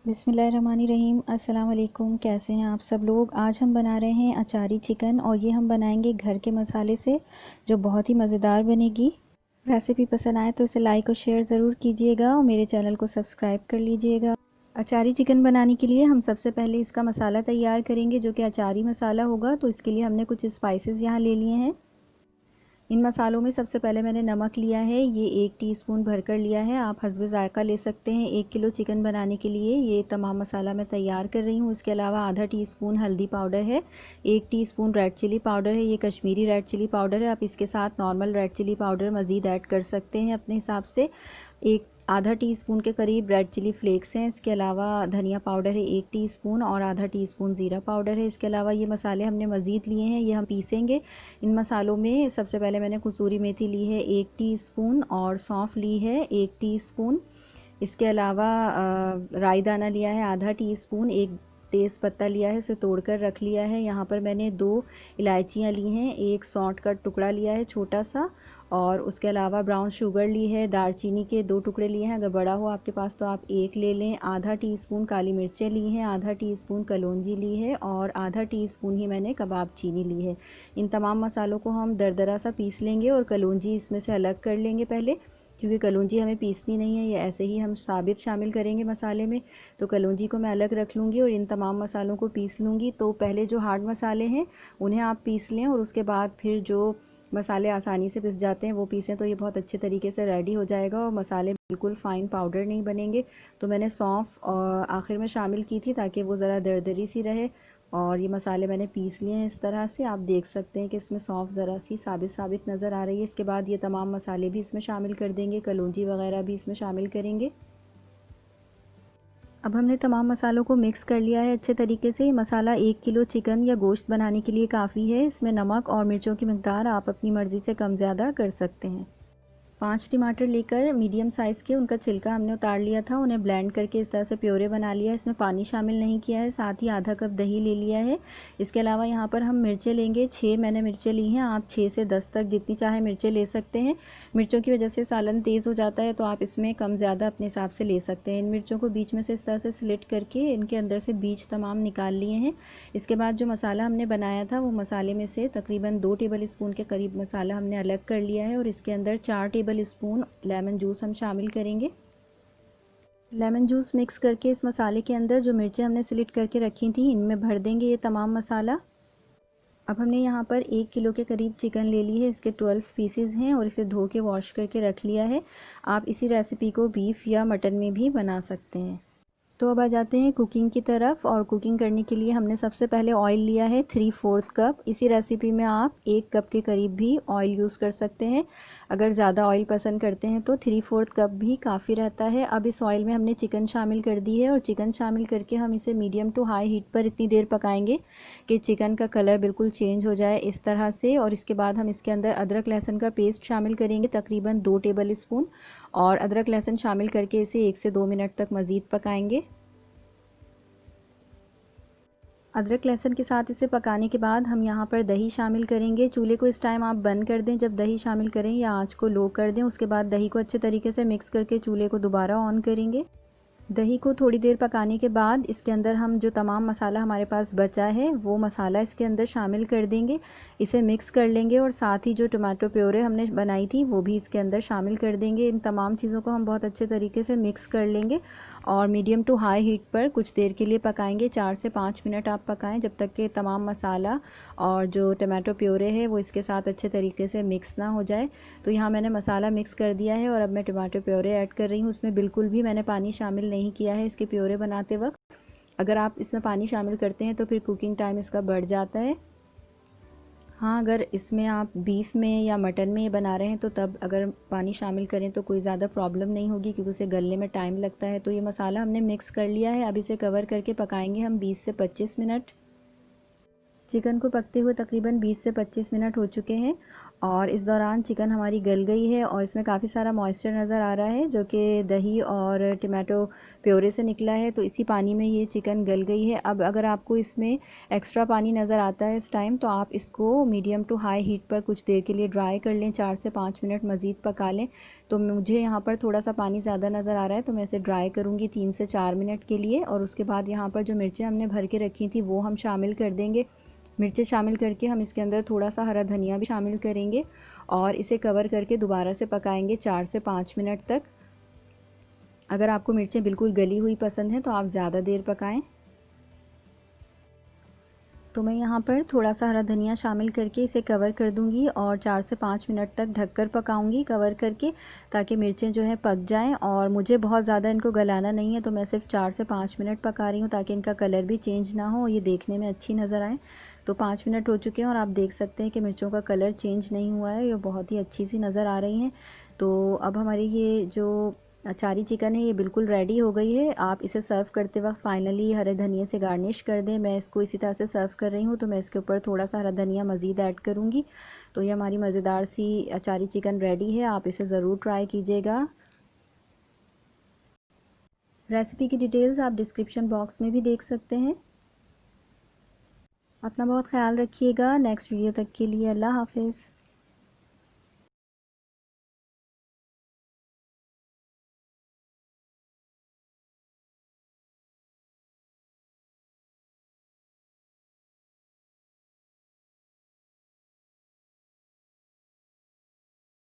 बिस्मिल्लाहिर्रहमानिर्रहीम। अस्सलाम वालेकुम। कैसे हैं आप सब लोग। आज हम बना रहे हैं अचारी चिकन और ये हम बनाएंगे घर के मसाले से, जो बहुत ही मज़ेदार बनेगी। रेसिपी पसंद आए तो इसे लाइक और शेयर ज़रूर कीजिएगा और मेरे चैनल को सब्सक्राइब कर लीजिएगा। अचारी चिकन बनाने के लिए हम सबसे पहले इसका मसाला तैयार करेंगे, जो कि अचारी मसाला होगा। तो इसके लिए हमने कुछ स्पाइसेस यहाँ ले लिए हैं। इन मसालों में सबसे पहले मैंने नमक लिया है, ये 1 टीस्पून भरकर लिया है। आप हस्बे ज़ायक़ा ले सकते हैं। 1 किलो चिकन बनाने के लिए ये तमाम मसाला मैं तैयार कर रही हूँ। इसके अलावा आधा टीस्पून हल्दी पाउडर है, 1 टीस्पून रेड चिली पाउडर है, ये कश्मीरी रेड चिली पाउडर है। आप इसके साथ नॉर्मल रेड चिली पाउडर मज़ीद ऐड कर सकते हैं अपने हिसाब से। एक आधा टीस्पून के करीब रेड चिली फ्लेक्स हैं। इसके अलावा धनिया पाउडर है 1 टीस्पून और आधा टीस्पून ज़ीरा पाउडर है। इसके अलावा ये मसाले हमने मज़ीद लिए हैं, ये हम पीसेंगे। इन मसालों में सबसे पहले मैंने कसूरी मेथी ली है 1 टीस्पून और सौंफ ली है 1 टीस्पून। इसके अलावा राई दाना लिया है आधा टीस्पून, एक तेज़ पत्ता लिया है, उसे तोड़कर रख लिया है। यहाँ पर मैंने 2 इलायचियाँ ली हैं, एक सौंठ का टुकड़ा लिया है छोटा सा, और उसके अलावा ब्राउन शुगर ली है, दालचीनी के 2 टुकड़े लिए हैं। अगर बड़ा हो आपके पास तो आप 1 ले लें। आधा टीस्पून काली मिर्चें ली हैं, आधा टीस्पून कलौंजी ली है और आधा टीस्पून ही मैंने कबाब चीनी ली है। इन तमाम मसालों को हम दरदरा सा पीस लेंगे और कलौंजी इसमें से अलग कर लेंगे पहले, क्योंकि कलौंजी हमें पीसनी नहीं है, ये ऐसे ही हम साबित शामिल करेंगे मसाले में। तो कलौंजी को मैं अलग रख लूँगी और इन तमाम मसालों को पीस लूँगी। तो पहले जो हार्ड मसाले हैं उन्हें आप पीस लें और उसके बाद फिर जो मसाले आसानी से पिस जाते हैं वो पीसें, तो ये बहुत अच्छे तरीके से रेडी हो जाएगा और मसाले बिल्कुल फ़ाइन पाउडर नहीं बनेंगे। तो मैंने सौंफ आखिर में शामिल की थी ताकि वो ज़रा दरदरी सी रहे। और ये मसाले मैंने पीस लिए हैं इस तरह से। आप देख सकते हैं कि इसमें सौंफ ज़रा सी साबित साबित नज़र आ रही है। इसके बाद ये तमाम मसाले भी इसमें शामिल कर देंगे, कलौंजी वगैरह भी इसमें शामिल करेंगे। अब हमने तमाम मसालों को मिक्स कर लिया है अच्छे तरीके से। ये मसाला 1 किलो चिकन या गोश्त बनाने के लिए काफ़ी है। इसमें नमक और मिर्चों की मिक़दार आप अपनी मर्ज़ी से कम ज़्यादा कर सकते हैं। 5 टमाटर लेकर मीडियम साइज़ के, उनका छिलका हमने उतार लिया था, उन्हें ब्लेंड करके इस तरह से प्योरे बना लिया है। इसमें पानी शामिल नहीं किया है। साथ ही आधा कप दही ले लिया है। इसके अलावा यहाँ पर हम मिर्चें लेंगे, 6 मैंने मिर्चें ली हैं। आप 6 से 10 तक जितनी चाहे मिर्चें ले सकते हैं। मिर्चों की वजह से सालन तेज़ हो जाता है, तो आप इसमें कम ज़्यादा अपने हिसाब से ले सकते हैं। इन मिर्चों को बीच में से इस तरह से स्लिट करके इनके अंदर से बीज तमाम निकाल लिए हैं। इसके बाद जो मसाला हमने बनाया था वो मसाले में से तकरीबन 2 टेबल स्पून के करीब मसाला हमने अलग कर लिया है और इसके अंदर 4 टेबल स्पून लेमन जूस हम शामिल करेंगे। लेमन जूस मिक्स करके इस मसाले के अंदर जो मिर्चें हमने स्लिट करके रखी थी इनमें भर देंगे ये तमाम मसाला। अब हमने यहाँ पर 1 किलो के करीब चिकन ले ली है, इसके 12 पीसेस हैं और इसे धो के वॉश करके रख लिया है। आप इसी रेसिपी को बीफ या मटन में भी बना सकते हैं। तो अब आ जाते हैं कुकिंग की तरफ। और कुकिंग करने के लिए हमने सबसे पहले ऑयल लिया है 3/4 कप। इसी रेसिपी में आप 1 कप के करीब भी ऑयल यूज़ कर सकते हैं। अगर ज़्यादा ऑयल पसंद करते हैं तो 3/4 कप भी काफ़ी रहता है। अब इस ऑयल में हमने चिकन शामिल कर दी है और चिकन शामिल करके हम इसे मीडियम टू हाई हीट पर इतनी देर पकाएंगे कि चिकन का कलर बिल्कुल चेंज हो जाए इस तरह से। और इसके बाद हम इसके अंदर अदरक लहसुन का पेस्ट शामिल करेंगे, तकरीबन 2 टेबल स्पून, और अदरक लहसुन शामिल करके इसे 1 से 2 मिनट तक मज़ीद पकाएंगे। अदरक लहसुन के साथ इसे पकाने के बाद हम यहाँ पर दही शामिल करेंगे। चूल्हे को इस टाइम आप बंद कर दें जब दही शामिल करें, या आंच को लो कर दें। उसके बाद दही को अच्छे तरीके से मिक्स करके चूल्हे को दोबारा ऑन करेंगे। दही को थोड़ी देर पकाने के बाद इसके अंदर हम जो तमाम मसाला हमारे पास बचा है वो मसाला इसके अंदर शामिल कर देंगे, इसे मिक्स कर लेंगे और साथ ही जो टमाटो प्योरे हमने बनाई थी वो भी इसके अंदर शामिल कर देंगे। इन तमाम चीज़ों को हम बहुत अच्छे तरीके से मिक्स कर लेंगे और मीडियम टू हाई हीट पर कुछ देर के लिए पकाएंगे। 4 से 5 मिनट आप पकाएं जब तक कि तमाम मसाला और जो टमाटो प्योरे है वो इसके साथ अच्छे तरीके से मिक्स ना हो जाए। तो यहाँ मैंने मसाला मिक्स कर दिया है और अब मैं टमाटो प्योरे ऐड कर रही हूँ। उसमें बिल्कुल भी मैंने पानी शामिल नहीं किया है इसके प्योरे बनाते वक्त। अगर आप इसमें पानी शामिल करते हैं तो फिर कुकिंग टाइम इसका बढ़ जाता है। हाँ, अगर इसमें आप बीफ में या मटन में ये बना रहे हैं तो तब अगर पानी शामिल करें तो कोई ज़्यादा प्रॉब्लम नहीं होगी, क्योंकि उसे गलने में टाइम लगता है। तो ये मसाला हमने मिक्स कर लिया है। अब इसे कवर करके पकाएंगे हम 20 से 25 मिनट। चिकन को पकते हुए तकरीबन 20 से 25 मिनट हो चुके हैं और इस दौरान चिकन हमारी गल गई है और इसमें काफ़ी सारा मॉइस्चर नज़र आ रहा है जो कि दही और टमाटो प्योरे से निकला है। तो इसी पानी में ये चिकन गल गई है। अब अगर आपको इसमें एक्स्ट्रा पानी नज़र आता है इस टाइम, तो आप इसको मीडियम टू हाई हीट पर कुछ देर के लिए ड्राई कर लें, 4 से 5 मिनट मज़ीद पका लें। तो मुझे यहाँ पर थोड़ा सा पानी ज़्यादा नज़र आ रहा है, तो मैं इसे ड्राई करूँगी 3 से 4 मिनट के लिए। और उसके बाद यहाँ पर जो मिर्चें हमने भर के रखी थी वो हम शामिल कर देंगे। मिर्चें शामिल करके हम इसके अंदर थोड़ा सा हरा धनिया भी शामिल करेंगे और इसे कवर करके दोबारा से पकाएंगे 4 से 5 मिनट तक। अगर आपको मिर्चें बिल्कुल गली हुई पसंद हैं तो आप ज़्यादा देर पकाएं। तो मैं यहाँ पर थोड़ा सा हरा धनिया शामिल करके इसे कवर कर दूँगी और 4 से 5 मिनट तक ढककर पकाऊँगी कवर करके, ताकि मिर्चें जो हैं पक जाएं। और मुझे बहुत ज़्यादा इनको गलाना नहीं है, तो मैं सिर्फ 4 से 5 मिनट पका रही हूँ ताकि इनका कलर भी चेंज ना हो और ये देखने में अच्छी नज़र आए। तो 5 मिनट हो चुके हैं और आप देख सकते हैं कि मिर्चों का कलर चेंज नहीं हुआ है, ये बहुत ही अच्छी सी नज़र आ रही हैं। तो अब हमारी ये जो अचारी चिकन है ये बिल्कुल रेडी हो गई है। आप इसे सर्व करते वक्त फाइनली हरे धनिए से गार्निश कर दें। मैं इसको इसी तरह से सर्व कर रही हूँ, तो मैं इसके ऊपर थोड़ा सा हरा धनिया मज़ीद ऐड करूँगी। तो ये हमारी मज़ेदार सी अचारी चिकन रेडी है, आप इसे ज़रूर ट्राई कीजिएगा। रेसिपी की डिटेल्स आप डिस्क्रिप्शन बॉक्स में भी देख सकते हैं। अपना बहुत ख्याल रखिएगा। नेक्स्ट वीडियो तक के लिए अल्लाह हाफिज़।